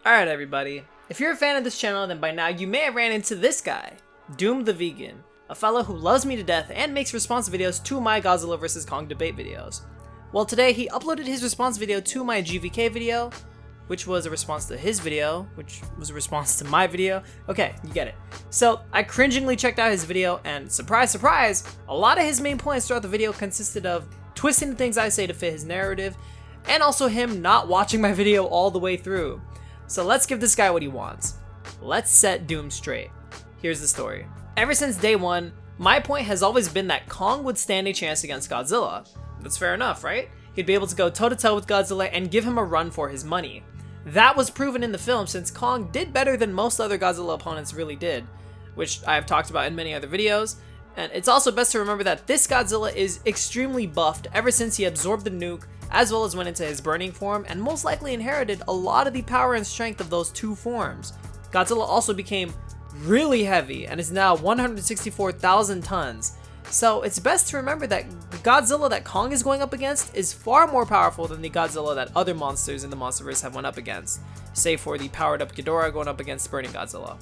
Alright everybody, if you're a fan of this channel, then by now you may have ran into this guy, Doom the Vegan, a fellow who loves me to death and makes response videos to my Godzilla vs. Kong debate videos. Well, today he uploaded his response video to my GVK video, which was a response to his video, which was a response to my video. Okay, you get it. So I cringingly checked out his video, and surprise, surprise, a lot of his main points throughout the video consisted of twisting the things I say to fit his narrative, and also him not watching my video all the way through. So let's give this guy what he wants. Let's set Doom straight. Here's the story. Ever since day one, my point has always been that Kong would stand a chance against Godzilla. That's fair enough, right? He'd be able to go toe-to-toe with Godzilla and give him a run for his money. That was proven in the film since Kong did better than most other Godzilla opponents really did, which I've talked about in many other videos. And it's also best to remember that this Godzilla is extremely buffed ever since he absorbed the nuke, as well as went into his burning form, and most likely inherited a lot of the power and strength of those two forms. Godzilla also became really heavy and is now 164,000 tons. So it's best to remember that the Godzilla that Kong is going up against is far more powerful than the Godzilla that other monsters in the Monsterverse have went up against, save for the powered up Ghidorah going up against Burning Godzilla.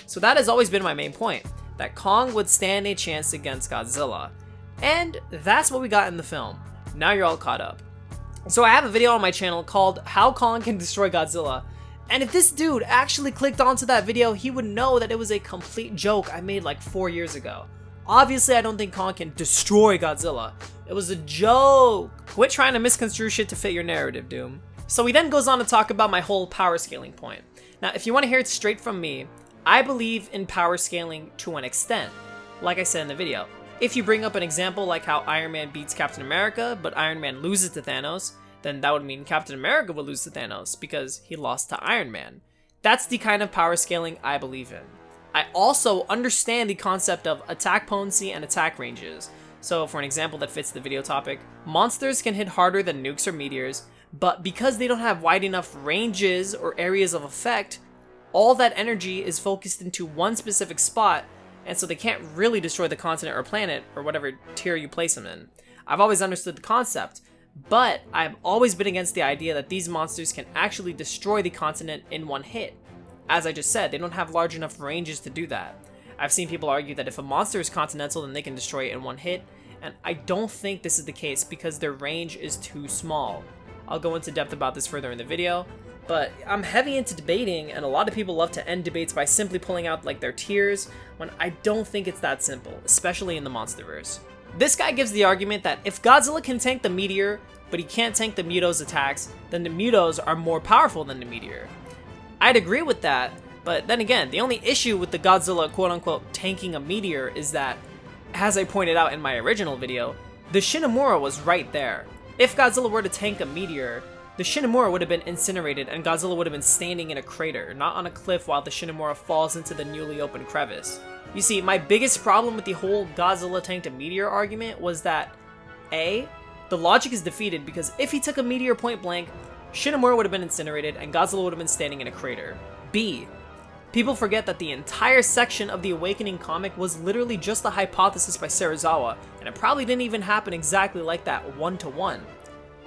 So that has always been my main point, that Kong would stand a chance against Godzilla. And that's what we got in the film. Now you're all caught up. So I have a video on my channel called How Kong Can Destroy Godzilla, and if this dude actually clicked onto that video, he would know that it was a complete joke I made like 4 years ago. Obviously, I don't think Kong can destroy Godzilla. It was a joke. Quit trying to misconstrue shit to fit your narrative, Doom. So he then goes on to talk about my whole power scaling point. Now, if you want to hear it straight from me, I believe in power scaling to an extent, like I said in the video. If you bring up an example like how Iron Man beats Captain America, but Iron Man loses to Thanos, then that would mean Captain America would lose to Thanos because he lost to Iron Man. That's the kind of power scaling I believe in. I also understand the concept of attack potency and attack ranges. So for an example that fits the video topic, monsters can hit harder than nukes or meteors, but because they don't have wide enough ranges or areas of effect, all that energy is focused into one specific spot, and so they can't really destroy the continent or planet or whatever tier you place them in. I've always understood the concept, but I've always been against the idea that these monsters can actually destroy the continent in one hit. As I just said, they don't have large enough ranges to do that. I've seen people argue that if a monster is continental, then they can destroy it in one hit, and I don't think this is the case because their range is too small. I'll go into depth about this further in the video, but I'm heavy into debating, and a lot of people love to end debates by simply pulling out like their tiers, when I don't think it's that simple, especially in the Monsterverse. This guy gives the argument that if Godzilla can tank the meteor, but he can't tank the Muto's attacks, then the Mutos are more powerful than the meteor. I'd agree with that, but then again, the only issue with the Godzilla quote-unquote tanking a meteor is that, as I pointed out in my original video, the Shinomura was right there. If Godzilla were to tank a meteor, the Shinomura would have been incinerated and Godzilla would have been standing in a crater, not on a cliff while the Shinomura falls into the newly opened crevice. You see, my biggest problem with the whole Godzilla tanked a meteor argument was that, A, the logic is defeated because if he took a meteor point blank, Shinomura would have been incinerated and Godzilla would have been standing in a crater. B, people forget that the entire section of the Awakening comic was literally just a hypothesis by Serizawa, and it probably didn't even happen exactly like that one-to-one.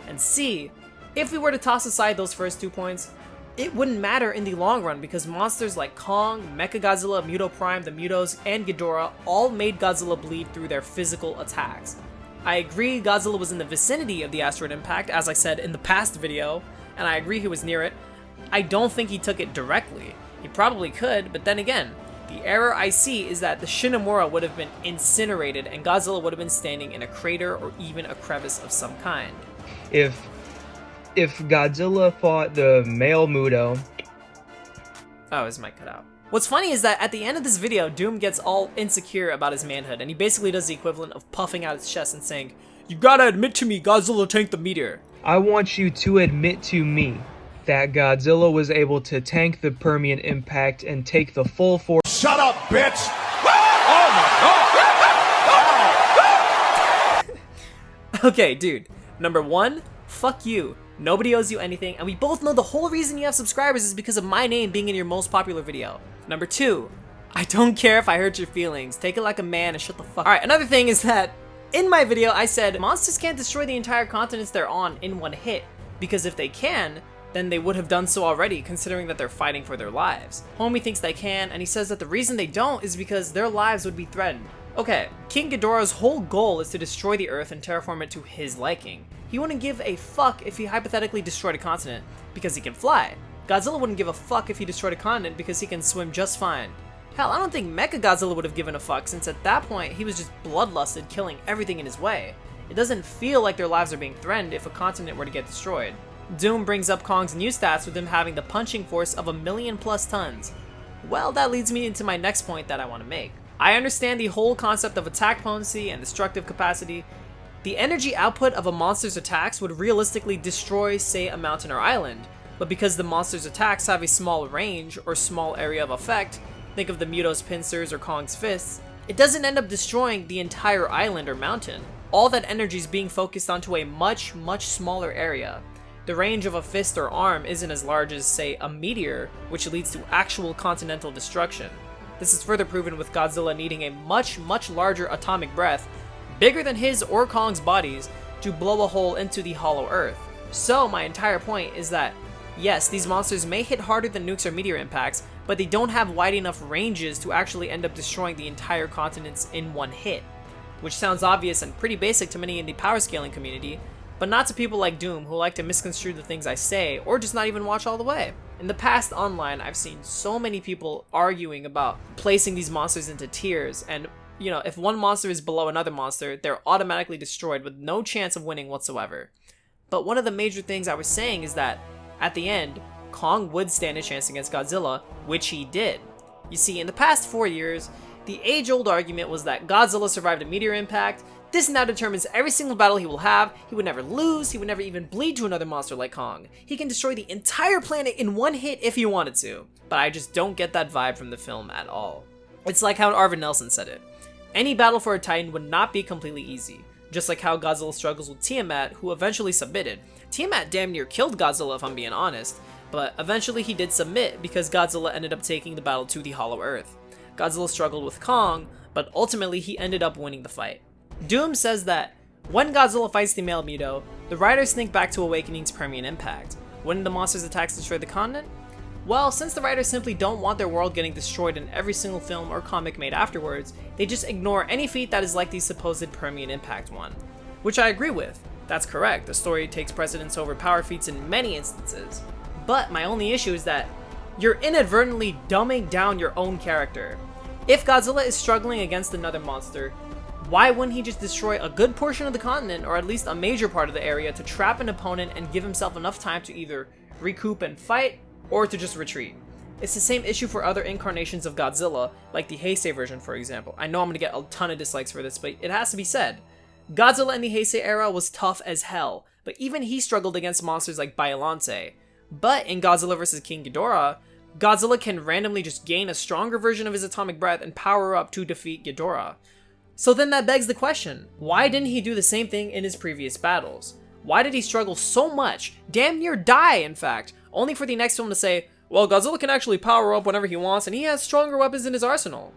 And C, if we were to toss aside those first 2 points, it wouldn't matter in the long run because monsters like Kong, Mechagodzilla, Muto Prime, the Mutos, and Ghidorah all made Godzilla bleed through their physical attacks. I agree Godzilla was in the vicinity of the asteroid impact, as I said in the past video, and I agree he was near it. I don't think he took it directly. He probably could, but then again, the error I see is that the Shinomura would have been incinerated and Godzilla would have been standing in a crater or even a crevice of some kind. If Godzilla fought the male Muto... Oh, his mic cut out. What's funny is that at the end of this video, Doom gets all insecure about his manhood, and he basically does the equivalent of puffing out his chest and saying, "You gotta admit to me, Godzilla tanked the meteor." I want you to admit to me that Godzilla was able to tank the Permian impact and take the full force. Shut up, bitch! Oh my god! Okay, dude. Number one, fuck you. Nobody owes you anything, and we both know the whole reason you have subscribers is because of my name being in your most popular video. Number two, I don't care if I hurt your feelings. Take it like a man and shut the fuck up. Alright, another thing is that in my video I said monsters can't destroy the entire continents they're on in one hit, because if they can, then they would have done so already, considering that they're fighting for their lives. Homie thinks they can, and he says that the reason they don't is because their lives would be threatened. Okay, King Ghidorah's whole goal is to destroy the Earth and terraform it to his liking. He wouldn't give a fuck if he hypothetically destroyed a continent, because he can fly. Godzilla wouldn't give a fuck if he destroyed a continent because he can swim just fine. Hell, I don't think Mechagodzilla would have given a fuck, since at that point he was just bloodlusted, killing everything in his way. It doesn't feel like their lives are being threatened if a continent were to get destroyed. Doom brings up Kong's new stats with him having the punching force of 1,000,000+ tons. Well, that leads me into my next point that I want to make. I understand the whole concept of attack potency and destructive capacity. The energy output of a monster's attacks would realistically destroy, say, a mountain or island, but because the monster's attacks have a small range or small area of effect, think of the Muto's pincers or Kong's fists, it doesn't end up destroying the entire island or mountain. All that energy is being focused onto a much smaller area. The range of a fist or arm isn't as large as, say, a meteor, which leads to actual continental destruction. This is further proven with Godzilla needing a much larger atomic breath, bigger than his or Kong's bodies, to blow a hole into the hollow earth. So my entire point is that, yes, these monsters may hit harder than nukes or meteor impacts, but they don't have wide enough ranges to actually end up destroying the entire continents in one hit. Which sounds obvious and pretty basic to many in the power scaling community, but not to people like Doom who like to misconstrue the things I say or just not even watch all the way. In the past online, I've seen so many people arguing about placing these monsters into tiers, and you know, if one monster is below another monster, they're automatically destroyed with no chance of winning whatsoever. But one of the major things I was saying is that, at the end, Kong would stand a chance against Godzilla, which he did. You see, in the past 4 years, the age-old argument was that Godzilla survived a meteor impact. This now determines every single battle he will have. He would never lose, he would never even bleed to another monster like Kong. He can destroy the entire planet in one hit if he wanted to. But I just don't get that vibe from the film at all. It's like how Arvid Nelson said it. Any battle for a Titan would not be completely easy. Just like how Godzilla struggles with Tiamat, who eventually submitted. Tiamat damn near killed Godzilla if I'm being honest, but eventually he did submit because Godzilla ended up taking the battle to the Hollow Earth. Godzilla struggled with Kong, but ultimately he ended up winning the fight. Doom says that when Godzilla fights the male Muto, the writers think back to Awakening's Permian impact. Wouldn't the monster's attacks destroy the continent? Well, since the writers simply don't want their world getting destroyed in every single film or comic made afterwards, they just ignore any feat that is like the supposed Permian impact one. Which I agree with. That's correct, the story takes precedence over power feats in many instances. But my only issue is that you're inadvertently dumbing down your own character. If Godzilla is struggling against another monster, why wouldn't he just destroy a good portion of the continent, or at least a major part of the area, to trap an opponent and give himself enough time to either recoup and fight, or to just retreat? It's the same issue for other incarnations of Godzilla, like the Heisei version for example. I know I'm gonna get a ton of dislikes for this, but it has to be said. Godzilla in the Heisei era was tough as hell, but even he struggled against monsters like Biollante. But in Godzilla vs. King Ghidorah, Godzilla can randomly just gain a stronger version of his atomic breath and power up to defeat Ghidorah. So then that begs the question, why didn't he do the same thing in his previous battles? Why did he struggle so much, damn near die in fact, only for the next film to say, well, Godzilla can actually power up whenever he wants and he has stronger weapons in his arsenal?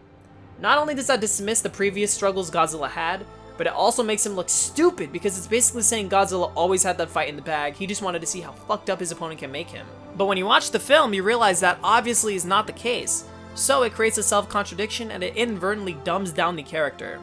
Not only does that dismiss the previous struggles Godzilla had, but it also makes him look stupid because it's basically saying Godzilla always had that fight in the bag, he just wanted to see how fucked up his opponent can make him. But when you watch the film, you realize that obviously is not the case. So it creates a self-contradiction and it inadvertently dumbs down the character.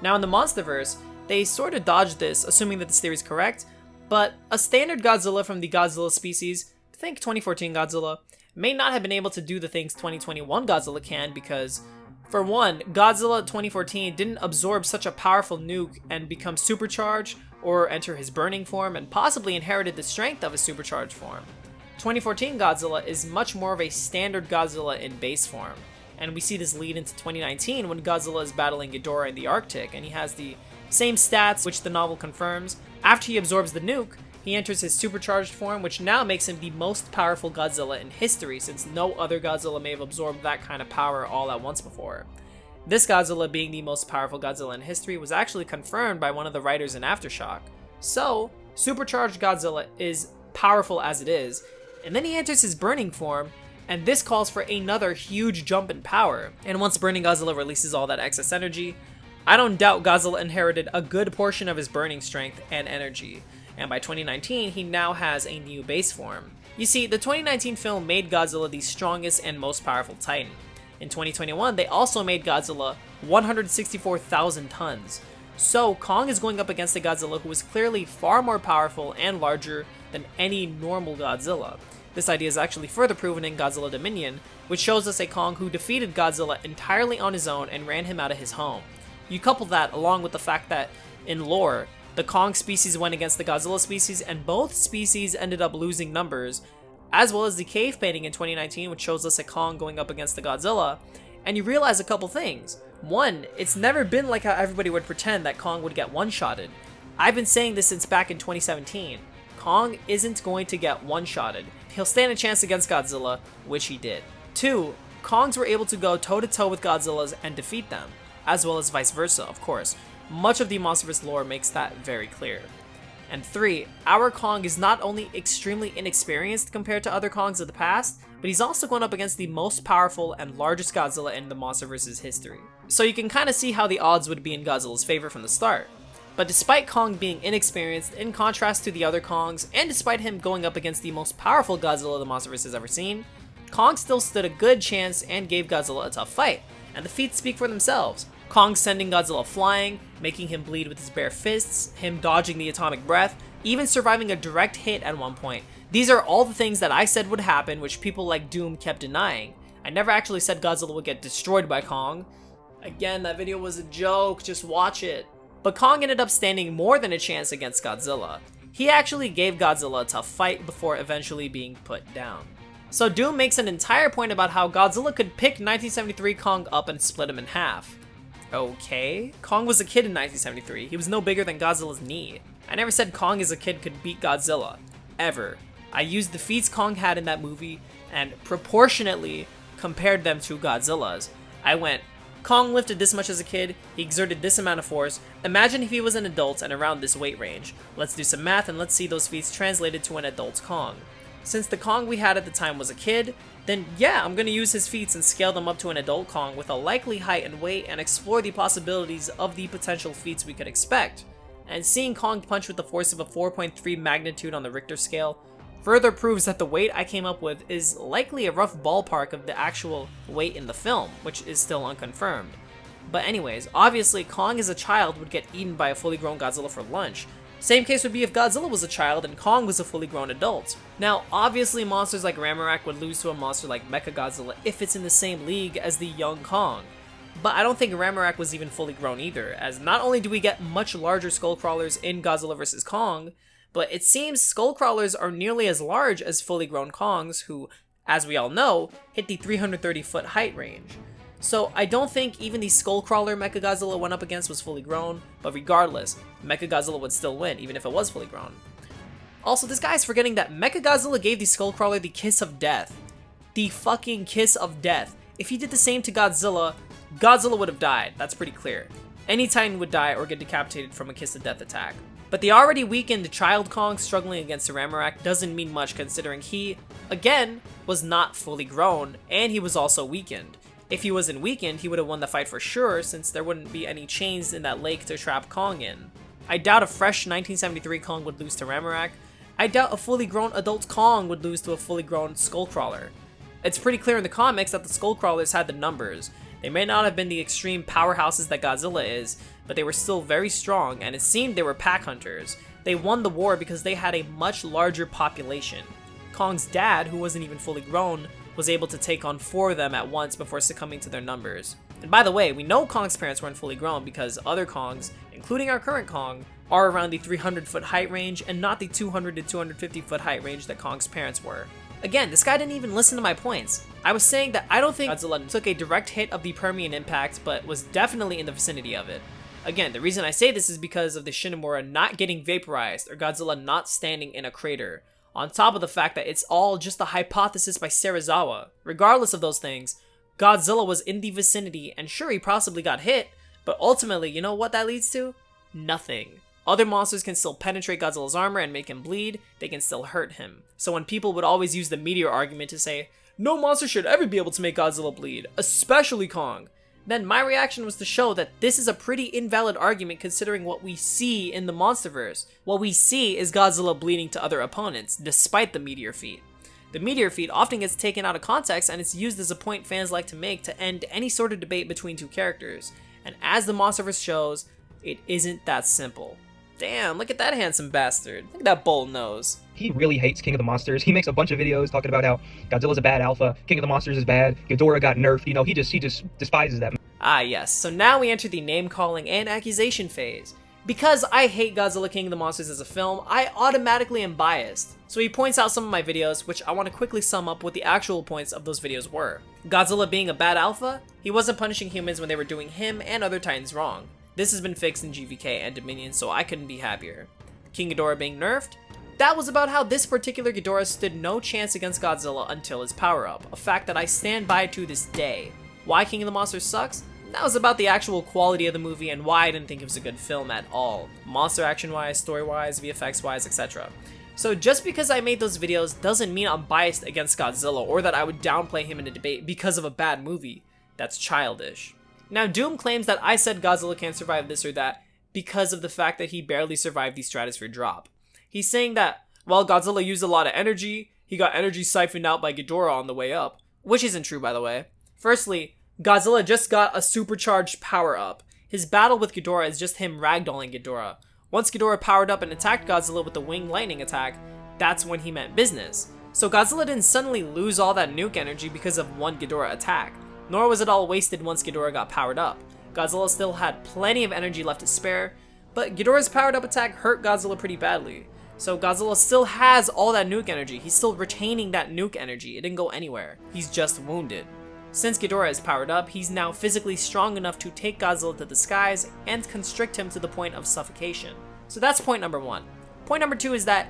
Now in the Monsterverse, they sort of dodged this, assuming that this theory is correct, but a standard Godzilla from the Godzilla species, think 2014 Godzilla, may not have been able to do the things 2021 Godzilla can because, for one, Godzilla 2014 didn't absorb such a powerful nuke and become supercharged or enter his burning form and possibly inherited the strength of his supercharged form. 2014 Godzilla is much more of a standard Godzilla in base form, and we see this lead into 2019 when Godzilla is battling Ghidorah in the Arctic and he has the same stats which the novel confirms. After he absorbs the nuke, he enters his supercharged form, which now makes him the most powerful Godzilla in history since no other Godzilla may have absorbed that kind of power all at once before. This Godzilla being the most powerful Godzilla in history was actually confirmed by one of the writers in Aftershock. So, supercharged Godzilla is powerful as it is, and then he enters his burning form, and this calls for another huge jump in power. And once Burning Godzilla releases all that excess energy, I don't doubt Godzilla inherited a good portion of his burning strength and energy, and by 2019 he now has a new base form. You see, the 2019 film made Godzilla the strongest and most powerful titan. In 2021, they also made Godzilla 164,000 tons. So Kong is going up against a Godzilla who is clearly far more powerful and larger than any normal Godzilla. This idea is actually further proven in Godzilla Dominion, which shows us a Kong who defeated Godzilla entirely on his own and ran him out of his home. You couple that along with the fact that, in lore, the Kong species went against the Godzilla species and both species ended up losing numbers, as well as the cave painting in 2019 which shows us a Kong going up against the Godzilla, and you realize a couple things. One, it's never been like how everybody would pretend that Kong would get one-shotted. I've been saying this since back in 2017. Kong isn't going to get one-shotted. He'll stand a chance against Godzilla, which he did. 2, Kongs were able to go toe-to-toe with Godzillas and defeat them, as well as vice versa, of course. Much of the MonsterVerse lore makes that very clear. And 3, our Kong is not only extremely inexperienced compared to other Kongs of the past, but he's also going up against the most powerful and largest Godzilla in the MonsterVerse's history. So you can kind of see how the odds would be in Godzilla's favor from the start. But despite Kong being inexperienced, in contrast to the other Kongs, and despite him going up against the most powerful Godzilla the MonsterVerse has ever seen, Kong still stood a good chance and gave Godzilla a tough fight, and the feats speak for themselves. Kong sending Godzilla flying, making him bleed with his bare fists, him dodging the atomic breath, even surviving a direct hit at one point. These are all the things that I said would happen, which people like Doom kept denying. I never actually said Godzilla would get destroyed by Kong. Again, that video was a joke, just watch it. But Kong ended up standing more than a chance against Godzilla. He actually gave Godzilla a tough fight before eventually being put down. So Doom makes an entire point about how Godzilla could pick 1973 Kong up and split him in half. Okay, Kong was a kid in 1973. He was no bigger than Godzilla's knee. I never said Kong as a kid could beat Godzilla. Ever. I used the feats Kong had in that movie and proportionately compared them to Godzilla's. I went, Kong lifted this much as a kid, he exerted this amount of force. Imagine if he was an adult and around this weight range. Let's do some math and let's see those feats translated to an adult's Kong. Since the Kong we had at the time was a kid, then yeah, I'm gonna use his feats and scale them up to an adult Kong with a likely height and weight and explore the possibilities of the potential feats we could expect. And seeing Kong punch with the force of a 4.3 magnitude on the Richter scale further proves that the weight I came up with is likely a rough ballpark of the actual weight in the film, which is still unconfirmed. But anyways, obviously Kong as a child would get eaten by a fully grown Godzilla for lunch. Same case would be if Godzilla was a child and Kong was a fully grown adult. Now, obviously monsters like Ramorak would lose to a monster like Mechagodzilla if it's in the same league as the young Kong. But I don't think Ramorak was even fully grown either, as not only do we get much larger skullcrawlers in Godzilla vs. Kong, but it seems skullcrawlers are nearly as large as fully grown Kongs who, as we all know, hit the 330-foot height range. So I don't think even the skullcrawler Mechagodzilla went up against was fully grown, but regardless, Mechagodzilla would still win, even if it was fully grown. Also, this guy's forgetting that Mechagodzilla gave the skullcrawler the kiss of death. The fucking kiss of death. If he did the same to Godzilla, Godzilla would have died, that's pretty clear. Any Titan would die or get decapitated from a kiss of death attack. But the already weakened child Kong struggling against Ramorak doesn't mean much considering he, again, was not fully grown, and he was also weakened. If he wasn't weakened, he would have won the fight for sure, since there wouldn't be any chains in that lake to trap Kong in. I doubt a fresh 1973 Kong would lose to Ramorak. I doubt a fully grown adult Kong would lose to a fully grown Skullcrawler. It's pretty clear in the comics that the Skullcrawlers had the numbers. They may not have been the extreme powerhouses that Godzilla is, but they were still very strong, and it seemed they were pack hunters. They won the war because they had a much larger population. Kong's dad, who wasn't even fully grown, was able to take on 4 of them at once before succumbing to their numbers. And by the way, we know Kong's parents weren't fully grown because other Kongs, including our current Kong, are around the 300-foot height range and not the 200 to 250-foot height range that Kong's parents were. Again, this guy didn't even listen to my points. I was saying that I don't think Godzilla took a direct hit of the Permian impact, but was definitely in the vicinity of it. Again, the reason I say this is because of the Shinomura not getting vaporized or Godzilla not standing in a crater, on top of the fact that it's all just a hypothesis by Serizawa. Regardless of those things, Godzilla was in the vicinity, and sure, he possibly got hit, but ultimately, you know what that leads to? Nothing. Other monsters can still penetrate Godzilla's armor and make him bleed, they can still hurt him. So when people would always use the meteor argument to say, no monster should ever be able to make Godzilla bleed, especially Kong, then my reaction was to show that this is a pretty invalid argument considering what we see in the MonsterVerse. What we see is Godzilla bleeding to other opponents, despite the meteor feat. The meteor feat often gets taken out of context and it's used as a point fans like to make to end any sort of debate between two characters. And as the Monsterverse shows, it isn't that simple. Damn, look at that handsome bastard. Look at that bold nose. He really hates King of the Monsters. He makes a bunch of videos talking about how Godzilla's a bad alpha, King of the Monsters is bad, Ghidorah got nerfed. You know, he just despises that. Ah yes, so now we enter the name calling and accusation phase. Because I hate Godzilla King of the Monsters as a film, I automatically am biased. So he points out some of my videos, which I want to quickly sum up what the actual points of those videos were. Godzilla being a bad alpha, he wasn't punishing humans when they were doing him and other titans wrong. This has been fixed in GVK and Dominion, so I couldn't be happier. King Ghidorah being nerfed, that was about how this particular Ghidorah stood no chance against Godzilla until his power-up, a fact that I stand by to this day. Why King of the Monsters sucks? That was about the actual quality of the movie and why I didn't think it was a good film at all. Monster action-wise, story-wise, VFX-wise, etc. So just because I made those videos doesn't mean I'm biased against Godzilla or that I would downplay him in a debate because of a bad movie. That's childish. Now Doom claims that I said Godzilla can't survive this or that because of the fact that he barely survived the stratosphere drop. He's saying that, well, Godzilla used a lot of energy, he got energy siphoned out by Ghidorah on the way up. Which isn't true, by the way. Firstly, Godzilla just got a supercharged power-up. His battle with Ghidorah is just him ragdolling Ghidorah. Once Ghidorah powered up and attacked Godzilla with the winged lightning attack, that's when he meant business. So Godzilla didn't suddenly lose all that nuke energy because of one Ghidorah attack. Nor was it all wasted once Ghidorah got powered up. Godzilla still had plenty of energy left to spare, but Ghidorah's powered up attack hurt Godzilla pretty badly. So Godzilla still has all that nuke energy. He's still retaining that nuke energy. It didn't go anywhere. He's just wounded. Since Ghidorah is powered up, he's now physically strong enough to take Godzilla to the skies and constrict him to the point of suffocation. So that's point number one. Point number two is that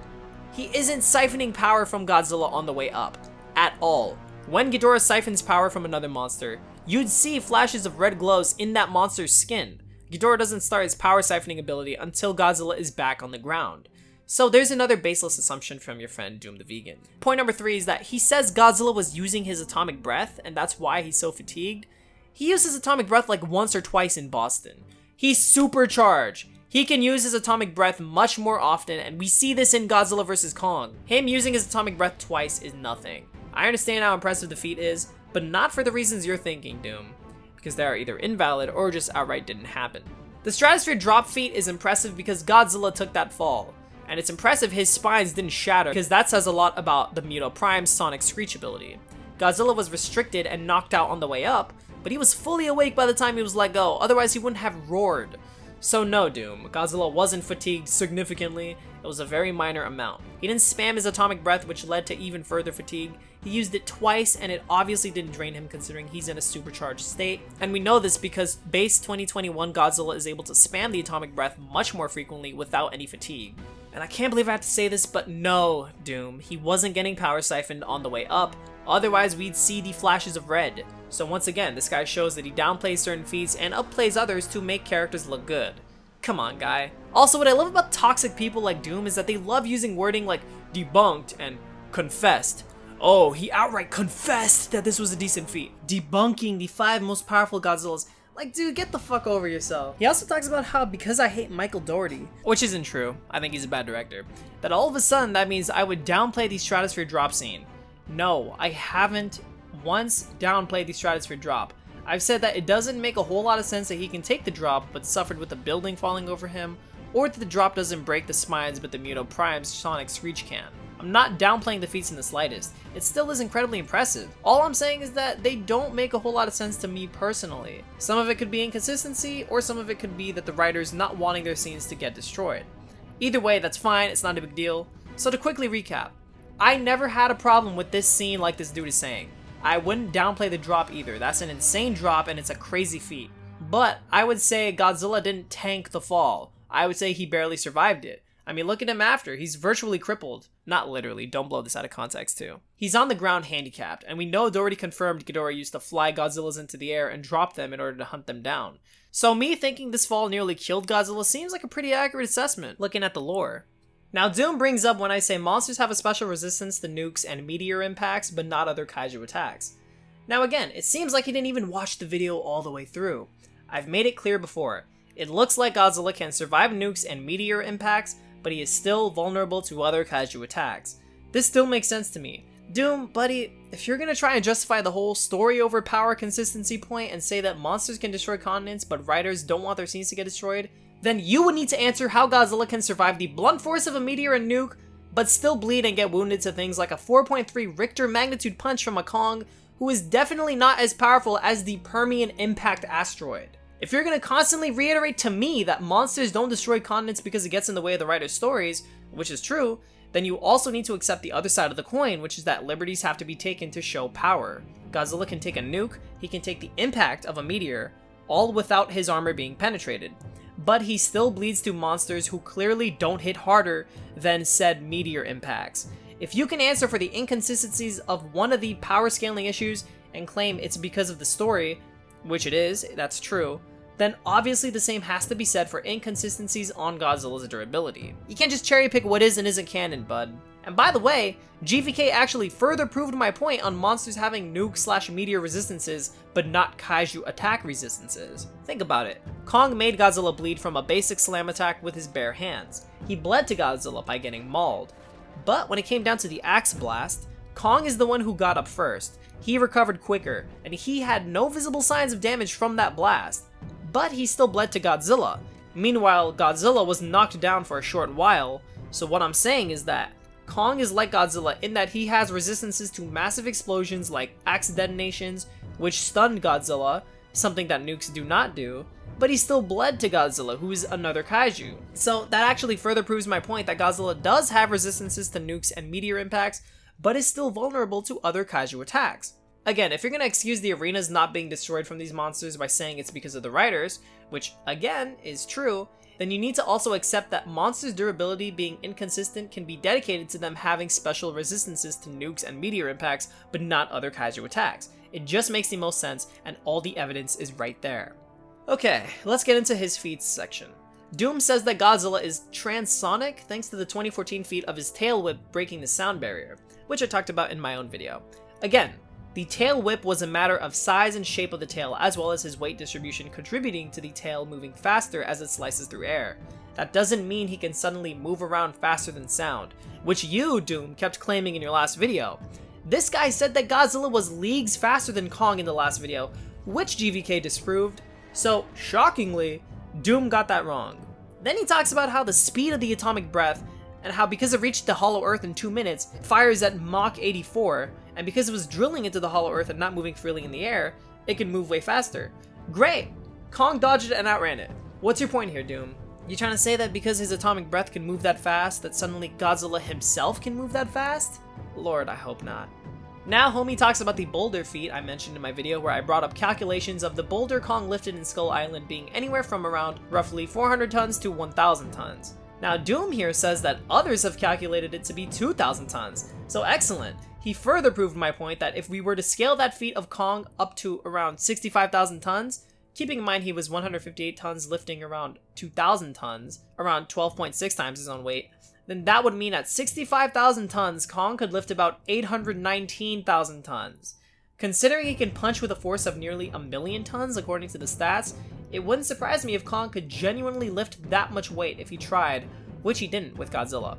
he isn't siphoning power from Godzilla on the way up. At all. When Ghidorah siphons power from another monster, you'd see flashes of red glows in that monster's skin. Ghidorah doesn't start his power siphoning ability until Godzilla is back on the ground. So there's another baseless assumption from your friend Doom the Vegan. Point number three is that he says Godzilla was using his atomic breath and that's why he's so fatigued. He used his atomic breath like once or twice in Boston. He's supercharged. He can use his atomic breath much more often and we see this in Godzilla vs. Kong. Him using his atomic breath twice is nothing. I understand how impressive the feat is, but not for the reasons you're thinking, Doom, because they are either invalid or just outright didn't happen. The stratosphere drop feat is impressive because Godzilla took that fall, and it's impressive his spines didn't shatter because that says a lot about the Muto Prime's sonic screech ability. Godzilla was restricted and knocked out on the way up, but he was fully awake by the time he was let go, otherwise he wouldn't have roared. So no, Doom, Godzilla wasn't fatigued significantly, it was a very minor amount. He didn't spam his atomic breath, which led to even further fatigue. He used it twice and it obviously didn't drain him considering he's in a supercharged state. And we know this because base 2021 Godzilla is able to spam the atomic breath much more frequently without any fatigue. And I can't believe I have to say this, but no, Doom, he wasn't getting power siphoned on the way up, otherwise we'd see the flashes of red. So once again, this guy shows that he downplays certain feats and upplays others to make characters look good. Come on, guy. Also, what I love about toxic people like Doom is that they love using wording like debunked and confessed. Oh, he outright confessed that this was a decent feat. Debunking the 5 most powerful Godzillas. Like, dude, get the fuck over yourself. He also talks about how because I hate Michael Dougherty, which isn't true, I think he's a bad director, that all of a sudden that means I would downplay the stratosphere drop scene. No, I haven't once downplayed the stratosphere drop. I've said that it doesn't make a whole lot of sense that he can take the drop but suffered with a building falling over him, or that the drop doesn't break the spines but the Muto Prime's sonic screech can. I'm not downplaying the feats in the slightest. It still is incredibly impressive. All I'm saying is that they don't make a whole lot of sense to me personally. Some of it could be inconsistency, or some of it could be that the writers not wanting their scenes to get destroyed. Either way, that's fine, it's not a big deal. So to quickly recap, I never had a problem with this scene like this dude is saying. I wouldn't downplay the drop either. That's an insane drop and it's a crazy feat. But I would say Godzilla didn't tank the fall. I would say he barely survived it. I mean, look at him after. He's virtually crippled. Not literally, don't blow this out of context too. He's on the ground handicapped, and we know Dougherty confirmed Ghidorah used to fly Godzillas into the air and drop them in order to hunt them down. So me thinking this fall nearly killed Godzilla seems like a pretty accurate assessment, looking at the lore. Now Doom brings up when I say monsters have a special resistance to nukes and meteor impacts, but not other kaiju attacks. Now again, it seems like he didn't even watch the video all the way through. I've made it clear before. It looks like Godzilla can survive nukes and meteor impacts, but he is still vulnerable to other kaiju attacks. This still makes sense to me. Doom, buddy, if you're gonna try and justify the whole story over power consistency point and say that monsters can destroy continents but writers don't want their scenes to get destroyed, then you would need to answer how Godzilla can survive the blunt force of a meteor and nuke, but still bleed and get wounded to things like a 4.3 Richter magnitude punch from a Kong, who is definitely not as powerful as the Permian impact asteroid. If you're gonna constantly reiterate to me that monsters don't destroy continents because it gets in the way of the writer's stories, which is true, then you also need to accept the other side of the coin, which is that liberties have to be taken to show power. Godzilla can take a nuke, he can take the impact of a meteor, all without his armor being penetrated. But he still bleeds to monsters who clearly don't hit harder than said meteor impacts. If you can answer for the inconsistencies of one of the power scaling issues and claim it's because of the story, which it is, that's true, then obviously the same has to be said for inconsistencies on Godzilla's durability. You can't just cherry pick what is and isn't canon, bud. And by the way, GVK actually further proved my point on monsters having nuke/meteor resistances, but not kaiju attack resistances. Think about it. Kong made Godzilla bleed from a basic slam attack with his bare hands. He bled to Godzilla by getting mauled. But when it came down to the axe blast, Kong is the one who got up first. He recovered quicker, and he had no visible signs of damage from that blast. But he still bled to Godzilla. Meanwhile, Godzilla was knocked down for a short while, so what I'm saying is that Kong is like Godzilla in that he has resistances to massive explosions like axe detonations, which stunned Godzilla, something that nukes do not do, but he still bled to Godzilla, who is another kaiju. So that actually further proves my point that Godzilla does have resistances to nukes and meteor impacts, but is still vulnerable to other kaiju attacks. Again, if you're gonna excuse the arenas not being destroyed from these monsters by saying it's because of the writers, which again is true, then you need to also accept that monsters' durability being inconsistent can be dedicated to them having special resistances to nukes and meteor impacts, but not other kaiju attacks. It just makes the most sense, and all the evidence is right there. Okay, let's get into his feats section. Doom says that Godzilla is transonic thanks to the 2014 feat of his tail whip breaking the sound barrier, which I talked about in my own video. Again, the tail whip was a matter of size and shape of the tail, as well as his weight distribution contributing to the tail moving faster as it slices through air. That doesn't mean he can suddenly move around faster than sound, which you, Doom, kept claiming in your last video. This guy said that Godzilla was leagues faster than Kong in the last video, which GVK disproved, so shockingly, Doom got that wrong. Then he talks about how the speed of the atomic breath, and how because it reached the hollow earth in 2 minutes, it fires at Mach 84, and because it was drilling into the hollow earth and not moving freely in the air, it can move way faster. Great! Kong dodged it and outran it. What's your point here, Doom? You trying to say that because his atomic breath can move that fast, that suddenly Godzilla himself can move that fast? Lord, I hope not. Now, homie talks about the boulder feat I mentioned in my video where I brought up calculations of the boulder Kong lifted in Skull Island being anywhere from around roughly 400 tons to 1,000 tons. Now, Doom here says that others have calculated it to be 2,000 tons, so excellent. He further proved my point that if we were to scale that feat of Kong up to around 65,000 tons, keeping in mind he was 158 tons lifting around 2,000 tons, around 12.6 times his own weight, then that would mean at 65,000 tons, Kong could lift about 819,000 tons. Considering he can punch with a force of nearly 1,000,000 tons according to the stats, it wouldn't surprise me if Kong could genuinely lift that much weight if he tried, which he didn't with Godzilla.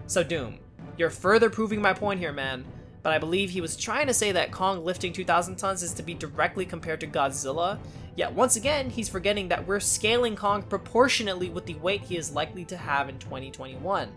So Doom, you're further proving my point here, man, but I believe he was trying to say that Kong lifting 2,000 tons is to be directly compared to Godzilla, yet once again, he's forgetting that we're scaling Kong proportionately with the weight he is likely to have in 2021.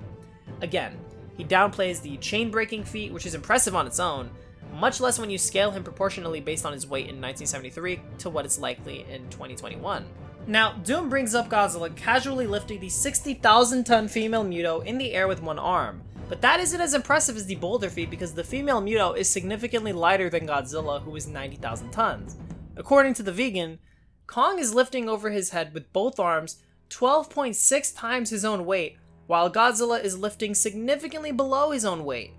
Again, he downplays the chain-breaking feat, which is impressive on its own, much less when you scale him proportionally based on his weight in 1973 to what it's likely in 2021. Now, Doom brings up Godzilla casually lifting the 60,000-ton female Muto in the air with one arm, but that isn't as impressive as the boulder feat because the female Muto is significantly lighter than Godzilla, who is 90,000 tons. According to the vegan, Kong is lifting over his head with both arms 12.6 times his own weight, while Godzilla is lifting significantly below his own weight.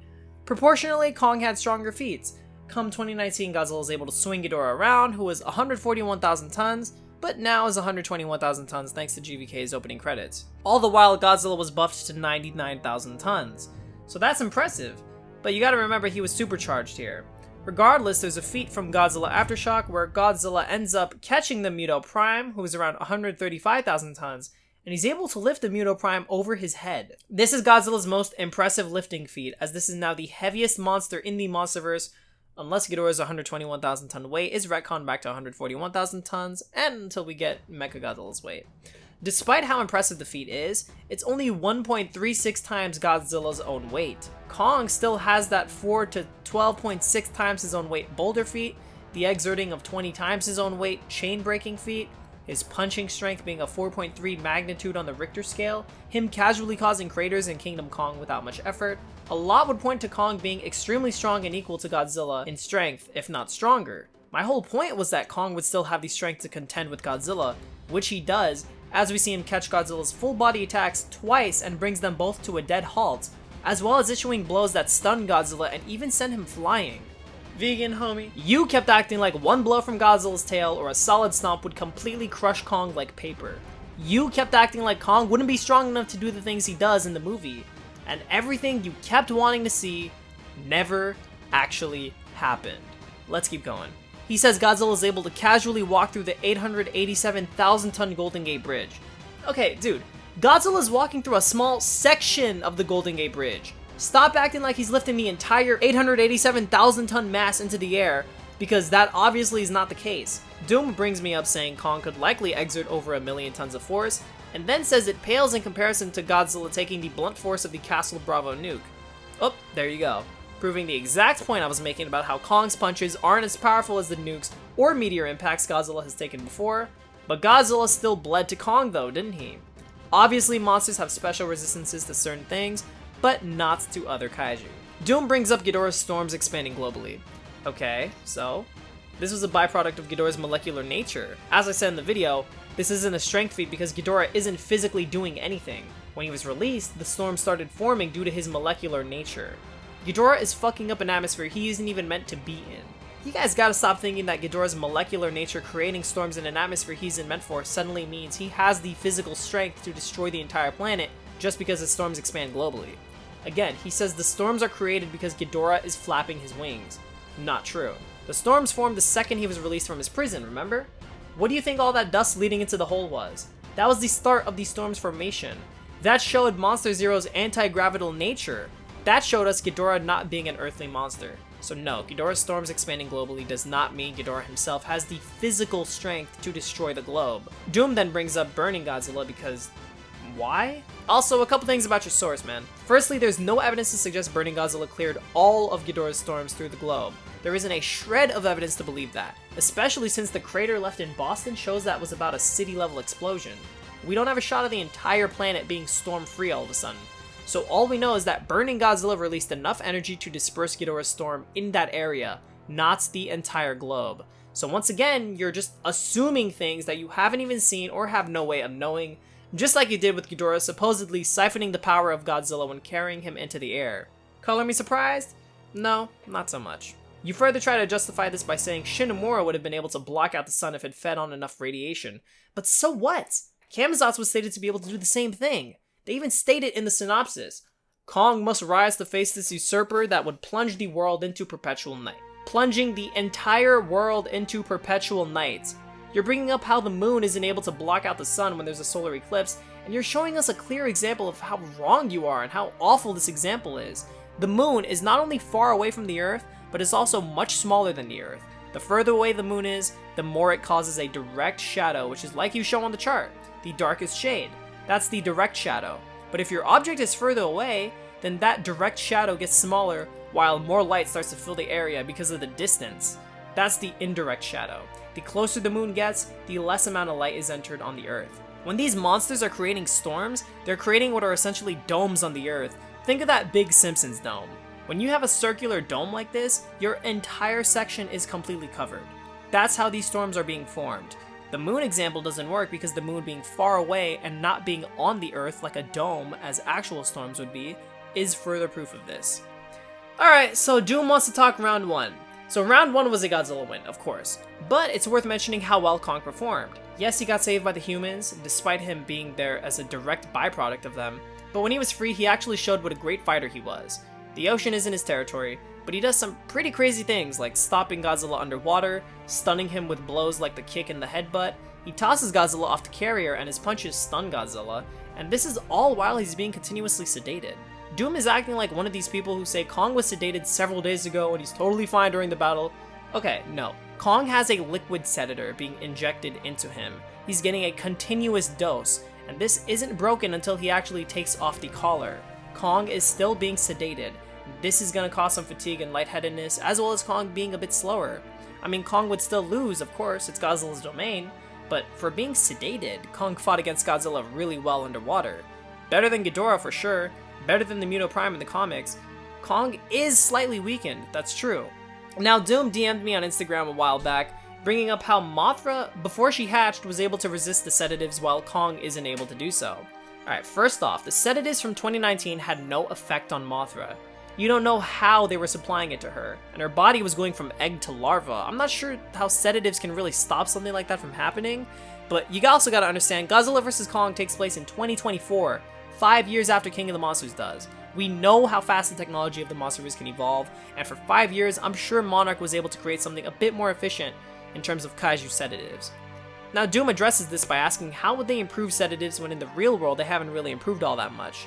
Proportionally, Kong had stronger feats. Come 2019, Godzilla was able to swing Ghidorah around, who was 141,000 tons, but now is 121,000 tons thanks to GVK's opening credits. All the while, Godzilla was buffed to 99,000 tons. So that's impressive, but you gotta remember he was supercharged here. Regardless, there's a feat from Godzilla Aftershock where Godzilla ends up catching the Muto Prime, who is around 135,000 tons, and he's able to lift the Mutoprime over his head. This is Godzilla's most impressive lifting feat, as this is now the heaviest monster in the Monsterverse, unless Ghidorah's 121,000 ton weight is retconned back to 141,000 tons, and until we get Mechagodzilla's weight. Despite how impressive the feat is, it's only 1.36 times Godzilla's own weight. Kong still has that 4 to 12.6 times his own weight boulder feat, the exerting of 20 times his own weight chain breaking feat, his punching strength being a 4.3 magnitude on the Richter scale, him casually causing craters in Kingdom Kong without much effort. A lot would point to Kong being extremely strong and equal to Godzilla in strength, if not stronger. My whole point was that Kong would still have the strength to contend with Godzilla, which he does, as we see him catch Godzilla's full body attacks twice and brings them both to a dead halt, as well as issuing blows that stun Godzilla and even send him flying. Vegan, homie, you kept acting like one blow from Godzilla's tail or a solid stomp would completely crush Kong like paper. You kept acting like Kong wouldn't be strong enough to do the things he does in the movie, and everything you kept wanting to see never actually happened. Let's keep going. He says Godzilla is able to casually walk through the 887,000 ton Golden Gate Bridge. Okay, dude, Godzilla is walking through a small section of the Golden Gate Bridge. Stop acting like he's lifting the entire 887,000 ton mass into the air, because that obviously is not the case. Doom brings me up saying Kong could likely exert over 1 million tons of force, and then says it pales in comparison to Godzilla taking the blunt force of the Castle Bravo nuke. Oh, there you go. Proving the exact point I was making about how Kong's punches aren't as powerful as the nukes or meteor impacts Godzilla has taken before, but Godzilla still bled to Kong though, didn't he? Obviously monsters have special resistances to certain things, but not to other kaiju. Doom brings up Ghidorah's storms expanding globally. Okay, so this was a byproduct of Ghidorah's molecular nature. As I said in the video, this isn't a strength feat because Ghidorah isn't physically doing anything. When he was released, the storm started forming due to his molecular nature. Ghidorah is fucking up an atmosphere he isn't even meant to be in. You guys gotta stop thinking that Ghidorah's molecular nature creating storms in an atmosphere he isn't meant for suddenly means he has the physical strength to destroy the entire planet just because the storms expand globally. Again, he says the storms are created because Ghidorah is flapping his wings. Not true. The storms formed the second he was released from his prison, remember? What do you think all that dust leading into the hole was? That was the start of the storm's formation. That showed Monster Zero's anti-gravital nature. That showed us Ghidorah not being an earthly monster. So no, Ghidorah's storms expanding globally does not mean Ghidorah himself has the physical strength to destroy the globe. Doom then brings up burning Godzilla because... why? Also, a couple things about your source, man. Firstly, there's no evidence to suggest burning Godzilla cleared all of Ghidorah's storms through the globe. There isn't a shred of evidence to believe that, especially since the crater left in Boston shows that was about a city-level explosion. We don't have a shot of the entire planet being storm-free all of a sudden. So all we know is that burning Godzilla released enough energy to disperse Ghidorah's storm in that area, not the entire globe. So once again, you're just assuming things that you haven't even seen or have no way of knowing, just like you did with Ghidorah supposedly siphoning the power of Godzilla when carrying him into the air. Color me surprised? No, not so much. You further try to justify this by saying Shinomura would have been able to block out the sun if it fed on enough radiation. But so what? Camazotz was stated to be able to do the same thing. They even stated in the synopsis, Kong must rise to face this usurper that would plunge the world into perpetual night. Plunging the entire world into perpetual night. You're bringing up how the moon isn't able to block out the sun when there's a solar eclipse, and you're showing us a clear example of how wrong you are and how awful this example is. The moon is not only far away from the Earth, but is also much smaller than the Earth. The further away the moon is, the more it causes a direct shadow, which is like you show on the chart, the darkest shade. That's the direct shadow. But if your object is further away, then that direct shadow gets smaller while more light starts to fill the area because of the distance. That's the indirect shadow. The closer the moon gets, the less amount of light is entered on the Earth. When these monsters are creating storms, they're creating what are essentially domes on the Earth. Think of that big Simpsons dome. When you have a circular dome like this, your entire section is completely covered. That's how these storms are being formed. The moon example doesn't work because the moon being far away and not being on the Earth like a dome as actual storms would be, is further proof of this. Alright, so Doom wants to talk round 1. So round 1 was a Godzilla win, of course, but it's worth mentioning how well Kong performed. Yes, he got saved by the humans, despite him being there as a direct byproduct of them, but when he was free, he actually showed what a great fighter he was. The ocean isn't his territory, but he does some pretty crazy things like stopping Godzilla underwater, stunning him with blows like the kick and the headbutt, He tosses Godzilla off the carrier and his punches stun Godzilla, and this is all while he's being continuously sedated. Doom is acting like one of these people who say Kong was sedated several days ago and he's totally fine during the battle. Okay, no. Kong has a liquid sedator being injected into him. He's getting a continuous dose, and this isn't broken until he actually takes off the collar. Kong is still being sedated. This is going to cause some fatigue and lightheadedness, as well as Kong being a bit slower. I mean, Kong would still lose, of course, it's Godzilla's domain, but for being sedated, Kong fought against Godzilla really well underwater. Better than Ghidorah for sure, better than the Muto Prime in the comics. Kong is slightly weakened, that's true. Now, Doom DM'd me on Instagram a while back, bringing up how Mothra, before she hatched, was able to resist the sedatives while Kong isn't able to do so. Alright, first off, the sedatives from 2019 had no effect on Mothra. You don't know how they were supplying it to her, and her body was going from egg to larva. I'm not sure how sedatives can really stop something like that from happening, but you also gotta understand, Godzilla vs. Kong takes place in 2024, 5 years after King of the Monsters does. We know how fast the technology of the monsters can evolve, and for 5 years, I'm sure Monarch was able to create something a bit more efficient in terms of kaiju sedatives. Now, Doom addresses this by asking how would they improve sedatives when in the real world they haven't really improved all that much.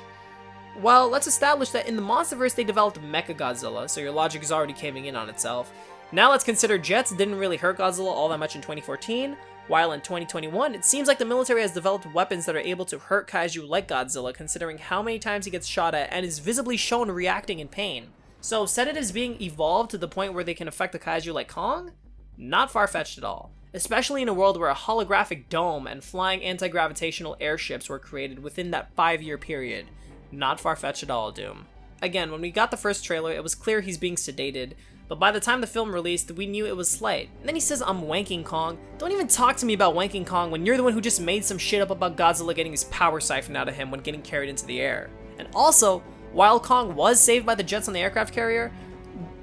Well, let's establish that in the Monsterverse they developed Mechagodzilla, so your logic is already caving in on itself. Now let's consider jets didn't really hurt Godzilla all that much in 2014, while in 2021 it seems like the military has developed weapons that are able to hurt kaiju like Godzilla, considering how many times he gets shot at and is visibly shown reacting in pain. So sedatives being evolved to the point where they can affect a kaiju like Kong? Not far-fetched at all. Especially in a world where a holographic dome and flying anti-gravitational airships were created within that 5-year period. Not far-fetched at all, Doom. Again, when we got the first trailer, it was clear he's being sedated, but by the time the film released, we knew it was slight. And then he says, I'm wanking Kong. Don't even talk to me about wanking Kong when you're the one who just made some shit up about Godzilla getting his power siphoned out of him when getting carried into the air. And also, while Kong was saved by the jets on the aircraft carrier,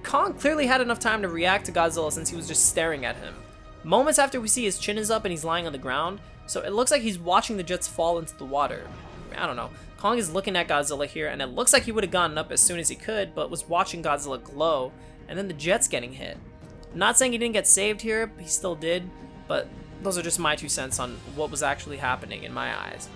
Kong clearly had enough time to react to Godzilla since he was just staring at him. Moments after we see his chin is up and he's lying on the ground, so it looks like he's watching the jets fall into the water. I don't know. Kong is looking at Godzilla here, and it looks like he would have gotten up as soon as he could, but was watching Godzilla glow, and then the jet's getting hit. I'm not saying he didn't get saved here, he still did, but those are just my 2 cents on what was actually happening in my eyes.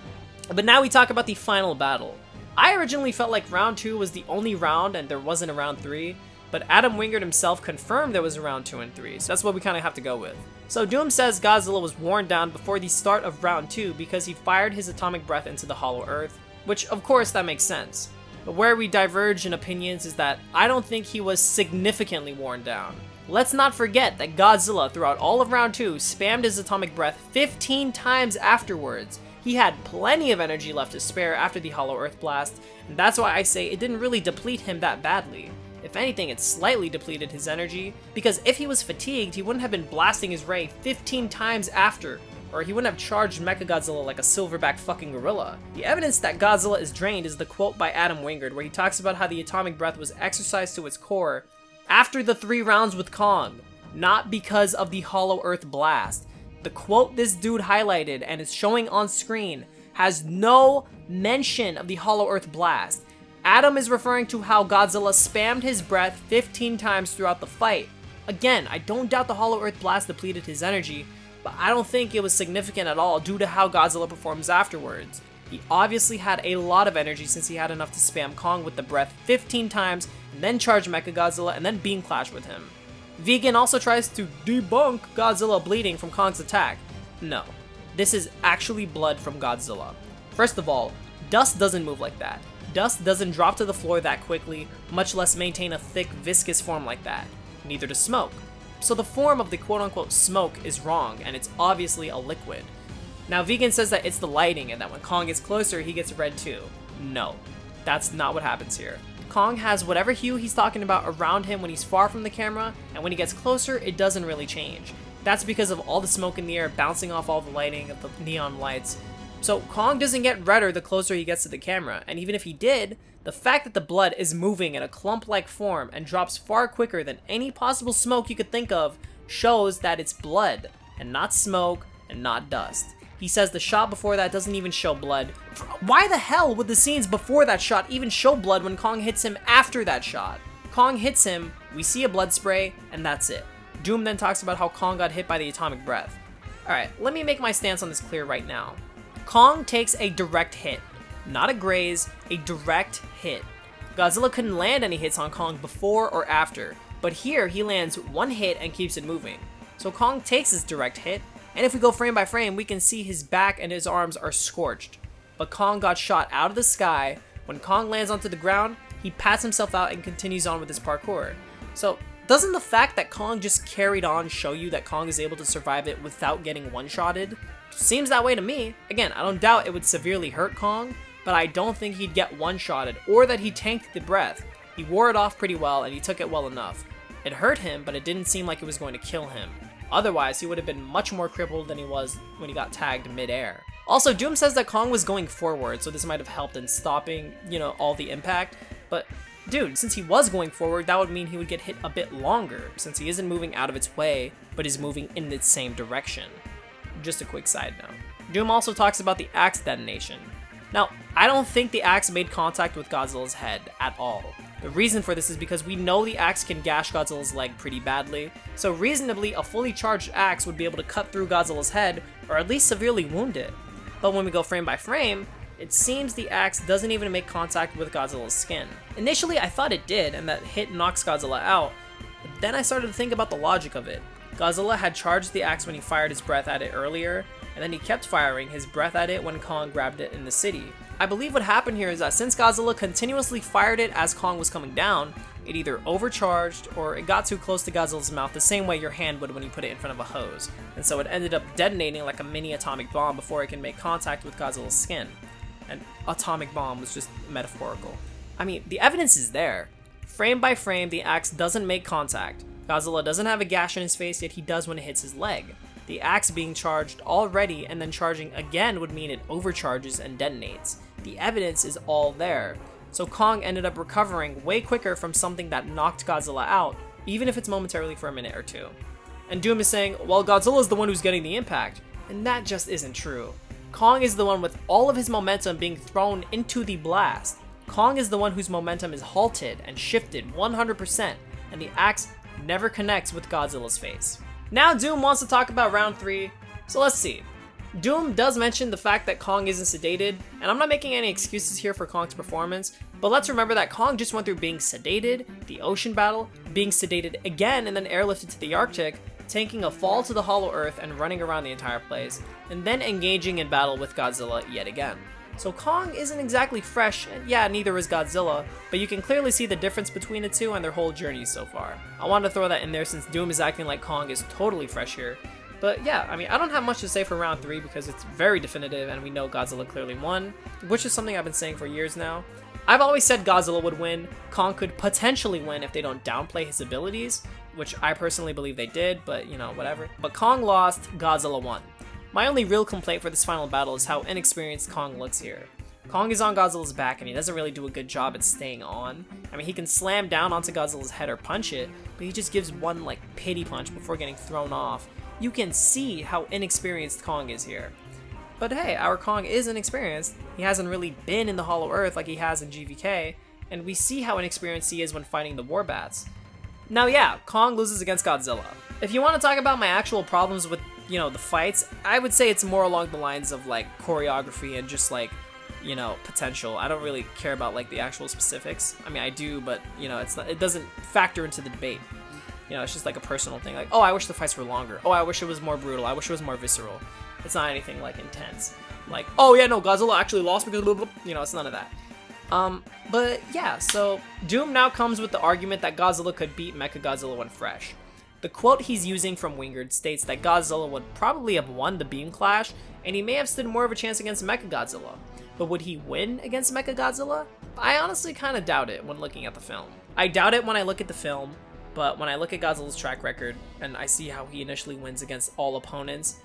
But now we talk about the final battle. I originally felt like round 2 was the only round and there wasn't a round 3, but Adam Wingard himself confirmed there was a round 2 and 3, so that's what we kind of have to go with. So Doom says Godzilla was worn down before the start of round 2 because he fired his atomic breath into the hollow earth, which of course that makes sense. But where we diverge in opinions is that I don't think he was significantly worn down. Let's not forget that Godzilla throughout all of round 2 spammed his atomic breath 15 times afterwards. He had plenty of energy left to spare after the hollow earth blast, and that's why I say it didn't really deplete him that badly. If anything, it slightly depleted his energy, because if he was fatigued, he wouldn't have been blasting his ray 15 times after, or he wouldn't have charged Mechagodzilla like a silverback fucking gorilla. The evidence that Godzilla is drained is the quote by Adam Wingard, where he talks about how the atomic breath was exercised to its core after the 3 rounds with Kong, not because of the hollow earth blast. The quote this dude highlighted and is showing on screen has no mention of the hollow earth blast. Adam is referring to how Godzilla spammed his breath 15 times throughout the fight. Again, I don't doubt the hollow earth blast depleted his energy, but I don't think it was significant at all due to how Godzilla performs afterwards. He obviously had a lot of energy since he had enough to spam Kong with the breath 15 times and then charge Mechagodzilla and then beam clash with him. Vegan also tries to debunk Godzilla bleeding from Kong's attack. No, this is actually blood from Godzilla. First of all, dust doesn't move like that. Dust doesn't drop to the floor that quickly, much less maintain a thick, viscous form like that. Neither does smoke. So the form of the quote-unquote smoke is wrong, and it's obviously a liquid. Now, Vegan says that it's the lighting, and that when Kong gets closer, he gets red too. No, that's not what happens here. Kong has whatever hue he's talking about around him when he's far from the camera, and when he gets closer, it doesn't really change. That's because of all the smoke in the air bouncing off all the lighting of the neon lights. So Kong doesn't get redder the closer he gets to the camera, and even if he did, the fact that the blood is moving in a clump-like form and drops far quicker than any possible smoke you could think of shows that it's blood, and not smoke, and not dust. He says the shot before that doesn't even show blood. Why the hell would the scenes before that shot even show blood when Kong hits him after that shot? Kong hits him, we see a blood spray, and that's it. Doom then talks about how Kong got hit by the atomic breath. Alright, let me make my stance on this clear right now. Kong takes a direct hit. Not a graze, a direct hit. Godzilla couldn't land any hits on Kong before or after, but here he lands one hit and keeps it moving. So Kong takes his direct hit, and if we go frame by frame, we can see his back and his arms are scorched. But Kong got shot out of the sky. When Kong lands onto the ground, he pats himself out and continues on with his parkour. So doesn't the fact that Kong just carried on show you that Kong is able to survive it without getting one-shotted? Seems that way to me. Again, I don't doubt it would severely hurt Kong, but I don't think he'd get one-shotted or that he tanked the breath. He wore it off pretty well and he took it well enough. It hurt him, but it didn't seem like it was going to kill him. Otherwise, he would have been much more crippled than he was when he got tagged mid-air. Also, Doom says that Kong was going forward, so this might have helped in stopping, all the impact. But, dude, since he was going forward, that would mean he would get hit a bit longer, since he isn't moving out of its way, but is moving in its same direction. Just a quick side note. Doom also talks about the axe detonation. Now, I don't think the axe made contact with Godzilla's head at all. The reason for this is because we know the axe can gash Godzilla's leg pretty badly, so reasonably a fully charged axe would be able to cut through Godzilla's head, or at least severely wound it. But when we go frame by frame, it seems the axe doesn't even make contact with Godzilla's skin. Initially I thought it did, and that hit knocks Godzilla out, but then I started to think about the logic of it. Godzilla had charged the axe when he fired his breath at it earlier, and then he kept firing his breath at it when Kong grabbed it in the city. I believe what happened here is that since Godzilla continuously fired it as Kong was coming down, it either overcharged or it got too close to Godzilla's mouth the same way your hand would when you put it in front of a hose, and so it ended up detonating like a mini atomic bomb before it can make contact with Godzilla's skin. An atomic bomb was just metaphorical. I mean, the evidence is there. Frame by frame, the axe doesn't make contact. Godzilla doesn't have a gash in his face, yet he does when it hits his leg. The axe being charged already and then charging again would mean it overcharges and detonates. The evidence is all there. So Kong ended up recovering way quicker from something that knocked Godzilla out, even if it's momentarily for a minute or two. And Doom is saying, well, Godzilla's the one who's getting the impact. And that just isn't true. Kong is the one with all of his momentum being thrown into the blast. Kong is the one whose momentum is halted and shifted 100%, and the axe never connects with Godzilla's face. Now Doom wants to talk about round 3, so let's see. Doom does mention the fact that Kong isn't sedated, and I'm not making any excuses here for Kong's performance, but let's remember that Kong just went through being sedated, the ocean battle, being sedated again and then airlifted to the Arctic, tanking a fall to the hollow earth and running around the entire place, and then engaging in battle with Godzilla yet again. So Kong isn't exactly fresh, and yeah, neither is Godzilla, but you can clearly see the difference between the two and their whole journeys so far. I wanted to throw that in there since Doom is acting like Kong is totally fresh here. But yeah, I mean, I don't have much to say for round 3 because it's very definitive and we know Godzilla clearly won, which is something I've been saying for years now. I've always said Godzilla would win. Kong could potentially win if they don't downplay his abilities, which I personally believe they did, but whatever. But Kong lost, Godzilla won. My only real complaint for this final battle is how inexperienced Kong looks here. Kong is on Godzilla's back and he doesn't really do a good job at staying on. I mean, he can slam down onto Godzilla's head or punch it, but he just gives one pity punch before getting thrown off. You can see how inexperienced Kong is here. But hey, our Kong is inexperienced. He hasn't really been in the Hollow Earth like he has in GVK, and we see how inexperienced he is when fighting the Warbats. Now yeah, Kong loses against Godzilla. If you want to talk about my actual problems with, the fights, I would say it's more along the lines of choreography and just potential. I don't really care about the actual specifics. I mean, I do, but it doesn't factor into the debate. It's just a personal thing. Oh, I wish the fights were longer. Oh, I wish it was more brutal. I wish it was more visceral. It's not anything intense. Oh yeah, no, Godzilla actually lost because blah, blah, blah. It's none of that. But yeah, so Doom now comes with the argument that Godzilla could beat Mechagodzilla when fresh. The quote he's using from Wingard states that Godzilla would probably have won the Beam Clash, and he may have stood more of a chance against Mechagodzilla. But would he win against Mechagodzilla? I honestly kind of doubt it when looking at the film. I doubt it when I look at the film, but when I look at Godzilla's track record and I see how he initially wins against all opponents,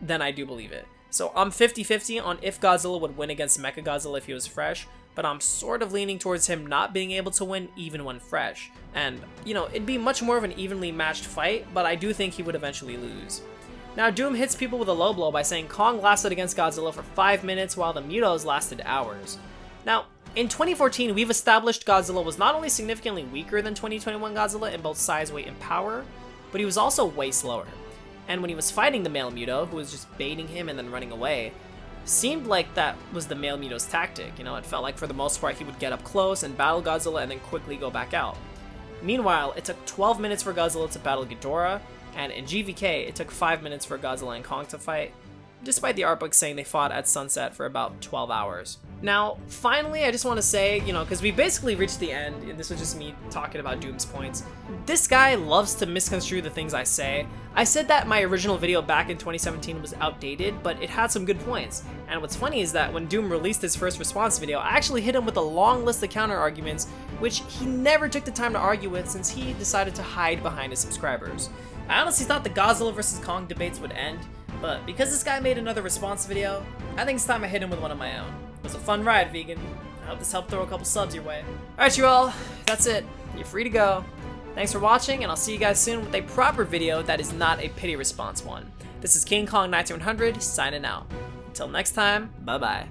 then I do believe it. So I'm 50-50 on if Godzilla would win against Mechagodzilla if he was fresh, but I'm sort of leaning towards him not being able to win even when fresh. And, it'd be much more of an evenly matched fight, but I do think he would eventually lose. Now, Doom hits people with a low blow by saying Kong lasted against Godzilla for 5 minutes while the Mutos lasted hours. Now, in 2014, we've established Godzilla was not only significantly weaker than 2021 Godzilla in both size, weight, and power, but he was also way slower. And when he was fighting the male Muto, who was just baiting him and then running away, seemed like that was the male Muto's tactic. You know, it felt like for the most part he would get up close and battle Godzilla and then quickly go back out. Meanwhile, it took 12 minutes for Godzilla to battle Ghidorah, and in GVK, it took 5 minutes for Godzilla and Kong to fight, despite the art book saying they fought at sunset for about 12 hours. Now, finally, I just want to say, you know, because we basically reached the end, and this was just me talking about Doom's points. This guy loves to misconstrue the things I say. I said that my original video back in 2017 was outdated, but it had some good points. And what's funny is that when Doom released his first response video, I actually hit him with a long list of counter arguments, which he never took the time to argue with since he decided to hide behind his subscribers. I honestly thought the Godzilla vs. Kong debates would end, but because this guy made another response video, I think it's time I hit him with one of my own. It was a fun ride, vegan. I hope this helped throw a couple subs your way. Alright you all, that's it. You're free to go. Thanks for watching, and I'll see you guys soon with a proper video that is not a pity response one. This is King Kong 9100 signing out. Until next time, bye bye.